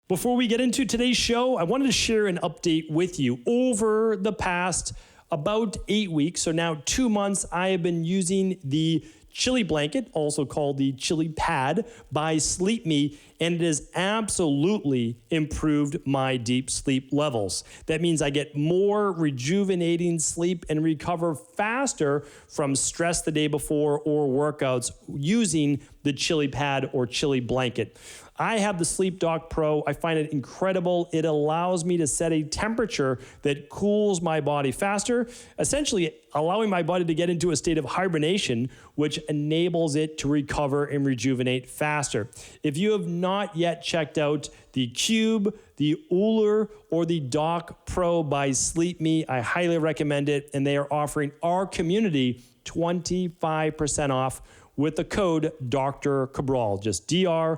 Before we get into today's show, I wanted to share an update with you. Over the past about 8 weeks, so now 2 months, I have been using the Chili Blanket, also called the Chili Pad by Sleep Me, and it has absolutely improved my deep sleep levels. That means I get more rejuvenating sleep and recover faster from stress the day before or workouts using the Chili Pad or Chili Blanket. I have the Sleep Doc Pro. I find it incredible. It allows me to set a temperature that cools my body faster, essentially allowing my body to get into a state of hibernation, which enables it to recover and rejuvenate faster. If you have not yet checked out the Cube, the Uller, or the Doc Pro by Sleep Me, I highly recommend it, and they are offering our community 25% off with the code Dr. Cabral, just DRCABRAL.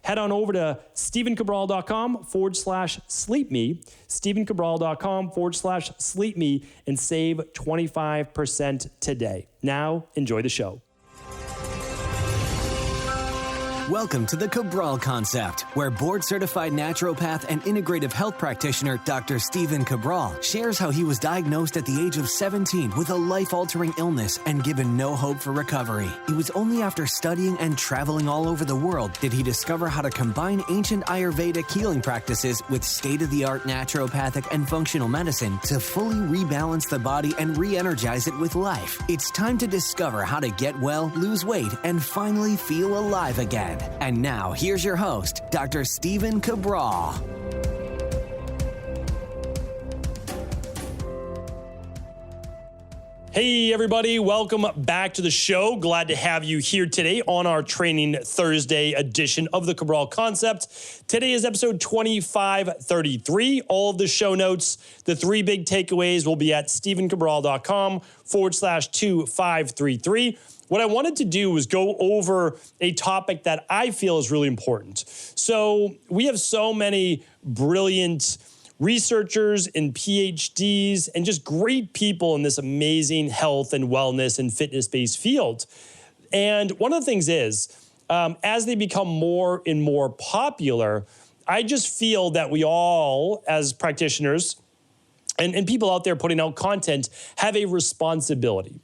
Head on over to StephenCabral.com/sleepme, StephenCabral.com/sleepme, and save 25% today. Now, enjoy the show. Welcome to the Cabral Concept, where board-certified naturopath and integrative health practitioner Dr. Stephen Cabral shares how he was diagnosed at the age of 17 with a life-altering illness and given no hope for recovery. It was only after studying and traveling all over the world did he discover how to combine ancient Ayurvedic healing practices with state-of-the-art naturopathic and functional medicine to fully rebalance the body and re-energize it with life. It's time to discover how to get well, lose weight, and finally feel alive again. And now, here's your host, Dr. Stephen Cabral. Hey, everybody. Welcome back to the show. Glad to have you here today on our Training Thursday edition of the Cabral Concept. Today is episode 2533. All of the show notes, the three big takeaways will be at StephenCabral.com/2533. What I wanted to do was go over a topic that I feel is really important. So we have so many brilliant researchers and PhDs and just great people in this amazing health and wellness and fitness-based field. And one of the things is, as they become more and more popular, I just feel that we all, as practitioners, and people out there putting out content, have a responsibility.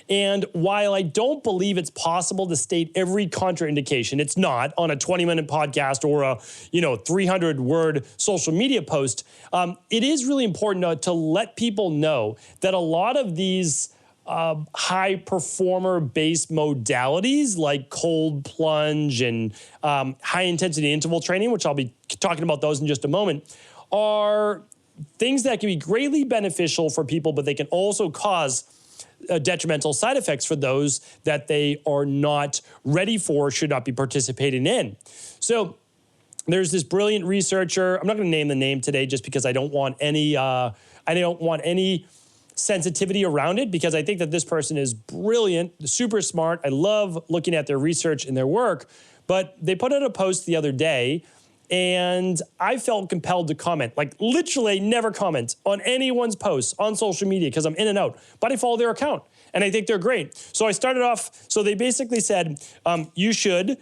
And while I don't believe it's possible to state every contraindication, it's not on a 20-minute podcast or a 300-word social media post, it is really important to let people know that a lot of these high performer-based modalities like cold plunge and high-intensity interval training, which I'll be talking about those in just a moment, are things that can be greatly beneficial for people, but they can also cause detrimental side effects for those that they are not ready for, should not be participating in. So there's this brilliant researcher. I'm not going to name the name today just because I don't want any sensitivity around it, because I think that this person is brilliant, super smart. I love looking at their research and their work, but they put out a post the other day and I felt compelled to comment. Like, literally never comment on anyone's posts on social media because I'm in and out, but I follow their account and I think they're great. So I started off, so they basically said, you should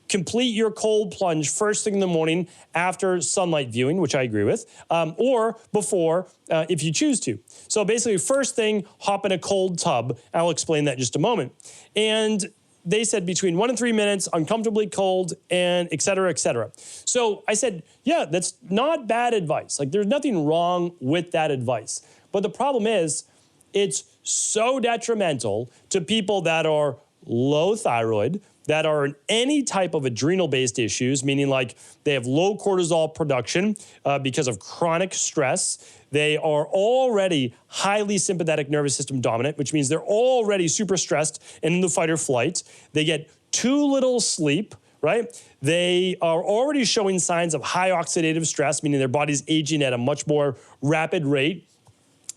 complete your cold plunge first thing in the morning after sunlight viewing, which I agree with, or before if you choose to. So basically, first thing, hop in a cold tub. I'll explain that in just a moment. And they said between 1 and 3 minutes, uncomfortably cold, and et cetera, et cetera. So I said, yeah, that's not bad advice. Like, there's nothing wrong with that advice. But the problem is, it's so detrimental to people that are low thyroid, that are in any type of adrenal-based issues, meaning like they have low cortisol production because of chronic stress. They are already highly sympathetic nervous system dominant, which means they're already super stressed and in the fight or flight. They get too little sleep, right? They are already showing signs of high oxidative stress, meaning their body's aging at a much more rapid rate.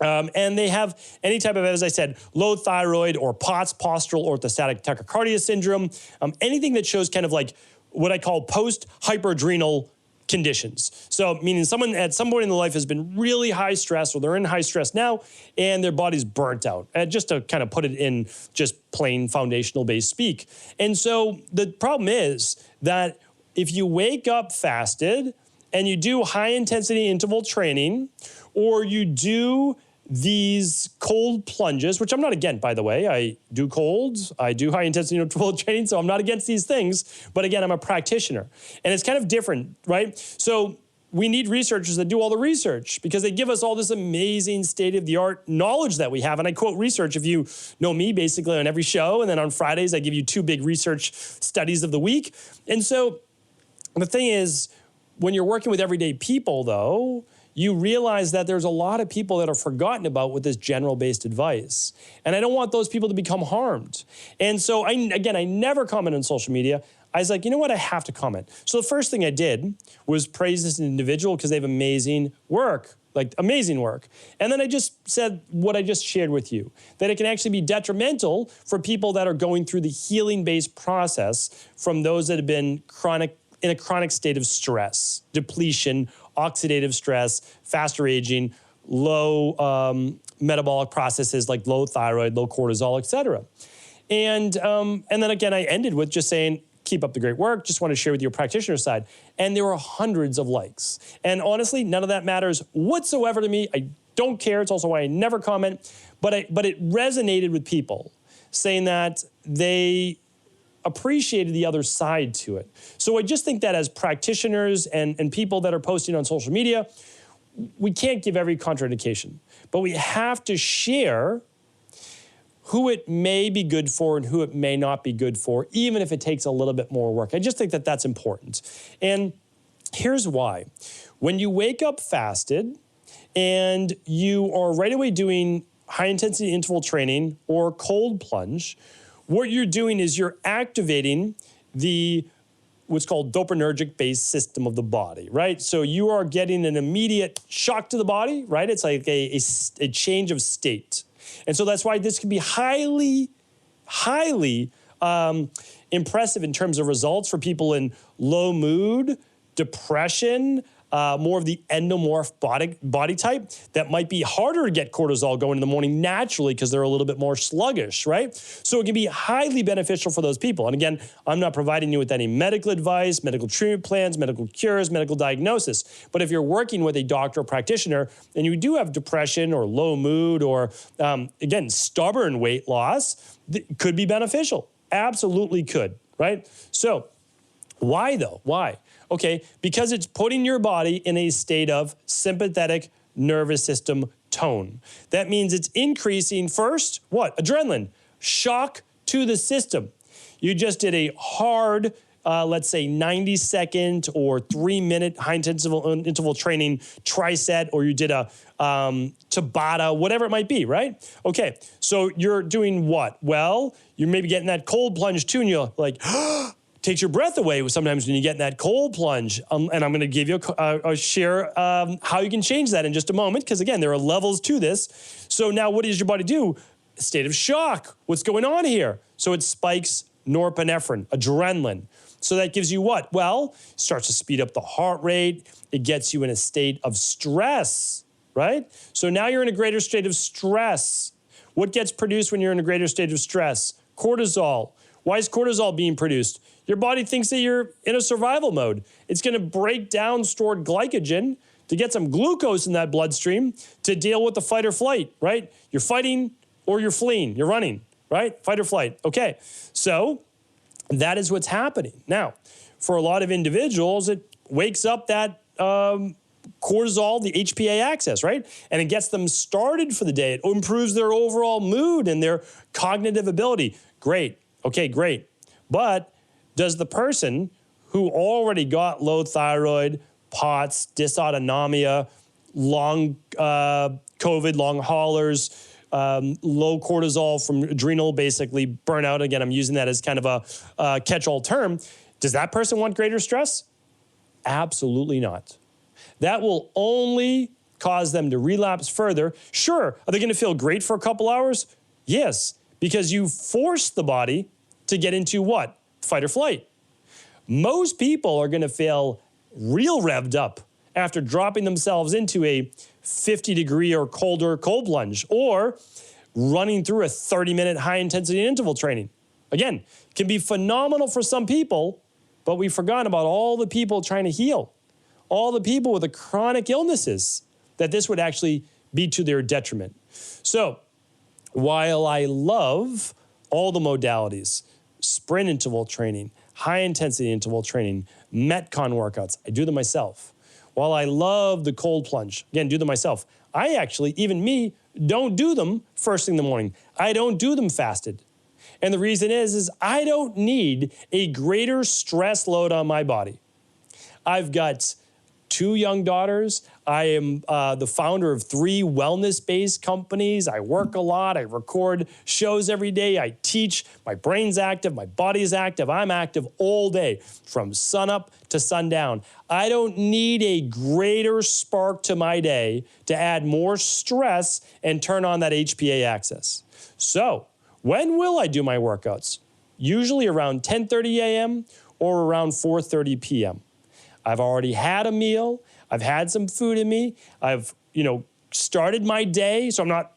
And they have any type of, as I said, low thyroid or POTS, postural orthostatic tachycardia syndrome, anything that shows kind of like what I call post-hyperadrenal conditions. So meaning someone at some point in their life has been really high stress, or they're in high stress now, and their body's burnt out. And just to kind of put it in just plain foundational based speak. And so the problem is that if you wake up fasted and you do high intensity interval training, or you do these cold plunges, which I'm not against, by the way. I do colds, I do high intensity interval training, so I'm not against these things. But again, I'm a practitioner. And it's kind of different, right? So we need researchers that do all the research because they give us all this amazing state-of-the-art knowledge that we have. And I quote research, if you know me, basically on every show. And then on Fridays, I give you 2 big research studies of the week. And so the thing is, when you're working with everyday people, though, you realize that there's a lot of people that are forgotten about with this general-based advice. And I don't want those people to become harmed. And so, I never comment on social media. I was like, you know what, I have to comment. So the first thing I did was praise this individual because they have amazing work, like amazing work. And then I just said what I just shared with you, that it can actually be detrimental for people that are going through the healing-based process from those that have been in a chronic state of stress, depletion, oxidative stress, faster aging, low metabolic processes like low thyroid, low cortisol, et cetera. And then again, I ended with just saying, keep up the great work. Just want to share with your practitioner side. And there were hundreds of likes. And honestly, none of that matters whatsoever to me. I don't care. It's also why I never comment. But it resonated with people saying that they appreciated the other side to it. So I just think that as practitioners and people that are posting on social media, we can't give every contraindication, but we have to share who it may be good for and who it may not be good for, even if it takes a little bit more work. I just think that that's important. And here's why. When you wake up fasted and you are right away doing high intensity interval training or cold plunge, what you're doing is you're activating what's called dopaminergic-based system of the body, right? So you are getting an immediate shock to the body, right? It's like a change of state. And so that's why this can be highly impressive in terms of results for people in low mood, depression, more of the endomorph body type that might be harder to get cortisol going in the morning naturally because they're a little bit more sluggish, right? So it can be highly beneficial for those people. And again, I'm not providing you with any medical advice, medical treatment plans, medical cures, medical diagnosis. But if you're working with a doctor or practitioner and you do have depression or low mood or, again, stubborn weight loss, it could be beneficial. Absolutely could, right? So why though? Why? Okay, because it's putting your body in a state of sympathetic nervous system tone. That means it's increasing first, what? Adrenaline, shock to the system. You just did a hard, let's say 90-second or 3-minute high interval training tricep, or you did a Tabata, whatever it might be, right? Okay, so you're doing what? Well, you're maybe getting that cold plunge too, and you're like, takes your breath away sometimes when you get in that cold plunge. And I'm going to give you a share how you can change that in just a moment, because again, there are levels to this. So now what does your body do? A state of shock. What's going on here? So it spikes norepinephrine, adrenaline. So that gives you what? Well, starts to speed up the heart rate. It gets you in a state of stress, right? So now you're in a greater state of stress. What gets produced when you're in a greater state of stress? Cortisol. Why is cortisol being produced? Your body thinks that you're in a survival mode. It's going to break down stored glycogen to get some glucose in that bloodstream to deal with the fight or flight, right? You're fighting or you're fleeing. You're running, right? Fight or flight. Okay, so that is what's happening. Now, for a lot of individuals, it wakes up that cortisol, the HPA axis, right? And it gets them started for the day. It improves their overall mood and their cognitive ability. Great. Okay, great. But does the person who already got low thyroid, POTS, dysautonomia, long COVID, long haulers, low cortisol from adrenal, basically burnout, again, I'm using that as kind of a catch-all term, does that person want greater stress? Absolutely not. That will only cause them to relapse further. Sure, are they going to feel great for a couple hours? Yes, because you force the body to get into what? Fight or flight. Most people are going to feel real revved up after dropping themselves into a 50-degree or colder cold plunge or running through a 30-minute high-intensity interval training. Again, can be phenomenal for some people, But we've forgotten about all the people trying to heal, all the people with the chronic illnesses, that this would actually be to their detriment. So while I love all the modalities, sprint interval training, high intensity interval training, Metcon workouts, I do them myself. While I love the cold plunge, again, do them myself. I actually, even me, don't do them first thing in the morning. I don't do them fasted. And the reason is I don't need a greater stress load on my body. I've got 2 young daughters. I am the founder of 3 wellness-based companies. I work a lot. I record shows every day. I teach. My brain's active. My body's active. I'm active all day from sunup to sundown. I don't need a greater spark to my day to add more stress and turn on that HPA axis. So when will I do my workouts? Usually around 10:30 a.m. or around 4:30 p.m. I've already had a meal. I've had some food in me. I've, started my day. So I'm not,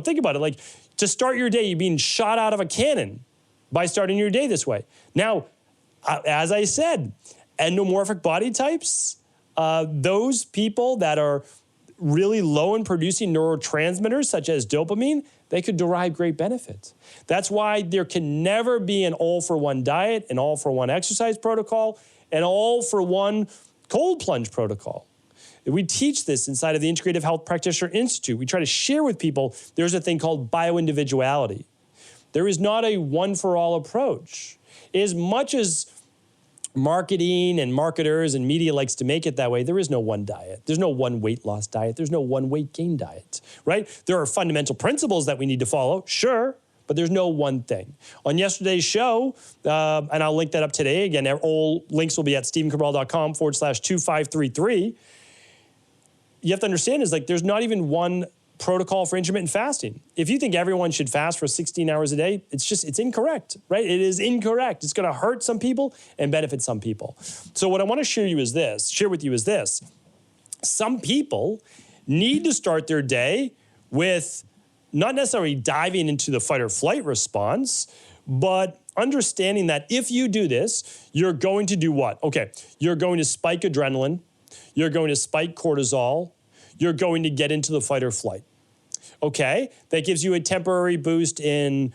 think about it. Like, to start your day, you're being shot out of a cannon by starting your day this way. Now, as I said, endomorphic body types, those people that are really low in producing neurotransmitters such as dopamine, they could derive great benefit. That's why there can never be an all-for-one diet, an all-for-one exercise protocol, an all-for-one cold plunge protocol. We teach this inside of the Integrative Health Practitioner Institute. We try to share with people there's a thing called bio-individuality. There is not a one-for-all approach. As much as marketing and marketers and media likes to make it that way, there is no one diet. There's no one weight loss diet. There's no one weight gain diet, right? There are fundamental principles that we need to follow, sure, but there's no one thing. On yesterday's show, and I'll link that up today, again, all links will be at stephencabral.com/2533. You have to understand is there's not even one protocol for intermittent fasting. If you think everyone should fast for 16 hours a day, it's incorrect, right? It is incorrect. It's going to hurt some people and benefit some people. So what I want to share with you is this. Some people need to start their day with not necessarily diving into the fight or flight response, but understanding that if you do this, you're going to do what? Okay, you're going to spike adrenaline, you're going to spike cortisol, you're going to get into the fight or flight. Okay, that gives you a temporary boost in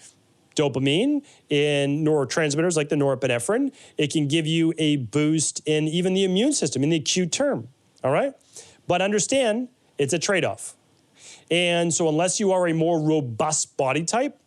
dopamine, in neurotransmitters like the norepinephrine. It can give you a boost in even the immune system in the acute term, all right? But understand, it's a trade-off. And so unless you are a more robust body type,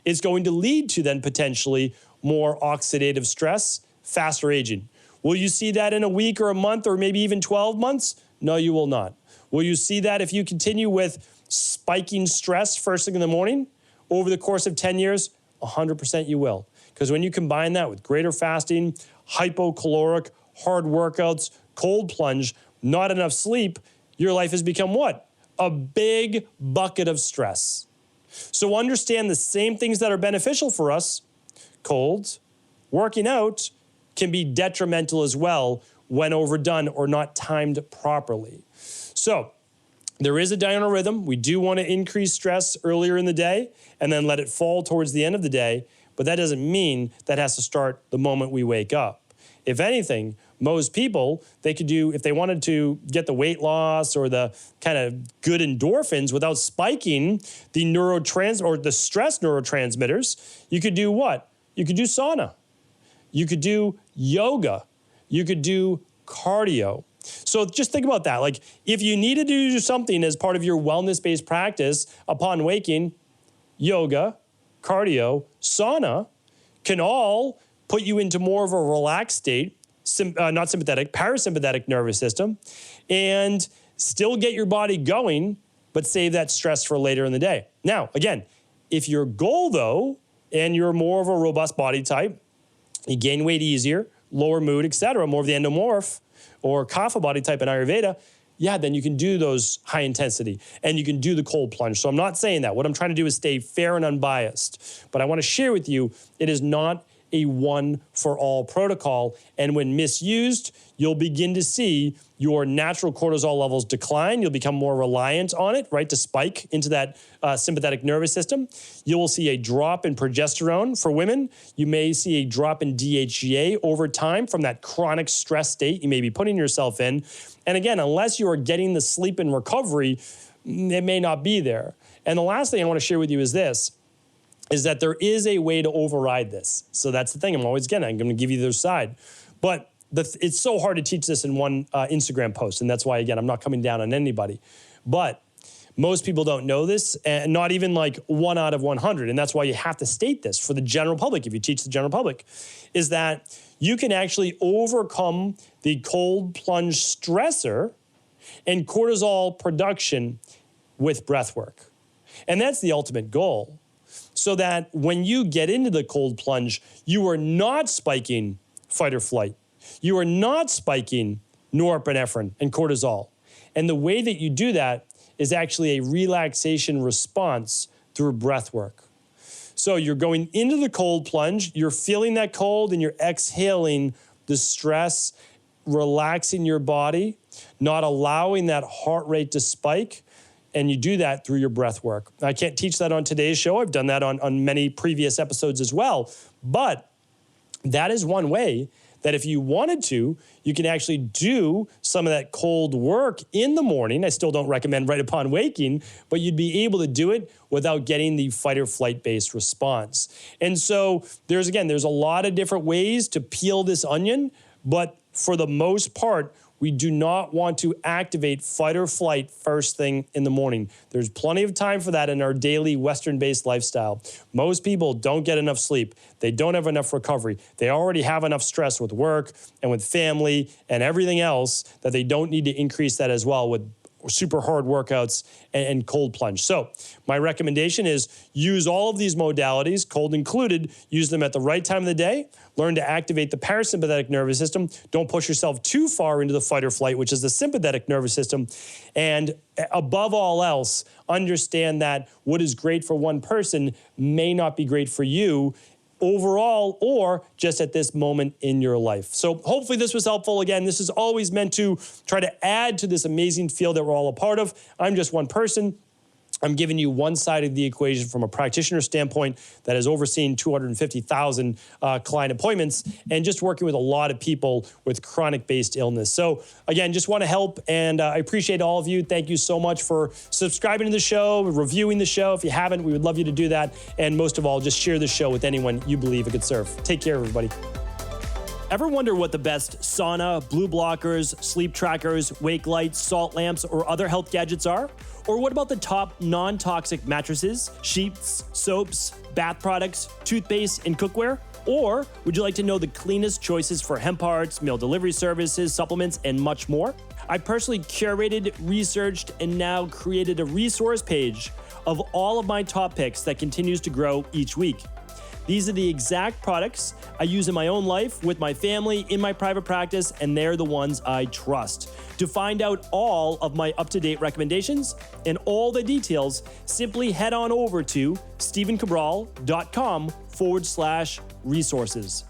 it's going to lead to then potentially more oxidative stress, faster aging. Will you see that in a week or a month or maybe even 12 months? No, you will not. Will you see that if you continue with spiking stress first thing in the morning over the course of 10 years? 100% you will. Because when you combine that with greater fasting, hypocaloric, hard workouts, cold plunge, not enough sleep, your life has become what? A big bucket of stress. So understand the same things that are beneficial for us, cold, working out, can be detrimental as well when overdone or not timed properly. So there is a diurnal rhythm. We do want to increase stress earlier in the day and then let it fall towards the end of the day, but that doesn't mean that has to start the moment we wake up. If anything, most people, they could do, if they wanted to get the weight loss or the kind of good endorphins without spiking the the stress neurotransmitters, you could do what? You could do sauna. You could do yoga. You could do cardio. So just think about that. Like if you needed to do something as part of your wellness-based practice upon waking, yoga, cardio, sauna can all put you into more of a relaxed state, not sympathetic, parasympathetic nervous system, and still get your body going, but save that stress for later in the day. Now, again, if your goal though, and you're more of a robust body type, you gain weight easier, lower mood, etc., more of the endomorph or kapha body type in Ayurveda, yeah, then you can do those high intensity and you can do the cold plunge. So I'm not saying that. What I'm trying to do is stay fair and unbiased. But I want to share with you, it is not a one-for-all protocol. And when misused, you'll begin to see your natural cortisol levels decline. You'll become more reliant on it, right, to spike into that sympathetic nervous system. You will see a drop in progesterone for women. You may see a drop in DHEA over time from that chronic stress state you may be putting yourself in. And again, unless you are getting the sleep and recovery, it may not be there. And the last thing I want to share with you is this, is that there is a way to override this. So that's the thing. I'm going to give you the other side. But it's so hard to teach this in one Instagram post. And that's why, again, I'm not coming down on anybody. But most people don't know this, and not even like 1 out of 100. And that's why you have to state this for the general public, if you teach the general public, is that you can actually overcome the cold plunge stressor and cortisol production with breath work. And that's the ultimate goal. So that when you get into the cold plunge, you are not spiking fight or flight. You are not spiking norepinephrine and cortisol. And the way that you do that is actually a relaxation response through breath work. So you're going into the cold plunge, you're feeling that cold, and you're exhaling the stress, relaxing your body, not allowing that heart rate to spike. And you do that through your breath work. I can't teach that on today's show. I've done that on many previous episodes as well. But that is one way that if you wanted to, you can actually do some of that cold work in the morning. I still don't recommend right upon waking, but you'd be able to do it without getting the fight or flight based response. And so there's a lot of different ways to peel this onion, but for the most part, we do not want to activate fight or flight first thing in the morning. There's plenty of time for that in our daily Western-based lifestyle. Most people don't get enough sleep. They don't have enough recovery. They already have enough stress with work and with family and everything else that they don't need to increase that as well with super hard workouts and cold plunge. So my recommendation is use all of these modalities, cold included, use them at the right time of the day, learn to activate the parasympathetic nervous system. Don't push yourself too far into the fight or flight, which is the sympathetic nervous system. And above all else, understand that what is great for one person may not be great for you overall or just at this moment in your life. So hopefully this was helpful. Again, this is always meant to try to add to this amazing field that we're all a part of. I'm just one person. I'm giving you one side of the equation from a practitioner standpoint that has overseen 250,000 client appointments and just working with a lot of people with chronic-based illness. So again, just want to help, and I appreciate all of you. Thank you so much for subscribing to the show, reviewing the show. If you haven't, we would love you to do that. And most of all, just share the show with anyone you believe it could serve. Take care, everybody. Ever wonder what the best sauna, blue blockers, sleep trackers, wake lights, salt lamps, or other health gadgets are? Or what about the top non-toxic mattresses, sheets, soaps, bath products, toothpaste, and cookware? Or would you like to know the cleanest choices for hemp parts, meal delivery services, supplements, and much more? I personally curated, researched, and now created a resource page of all of my top picks that continues to grow each week. These are the exact products I use in my own life, with my family, in my private practice, and they're the ones I trust. To find out all of my up-to-date recommendations and all the details, simply head on over to StephenCabral.com/resources.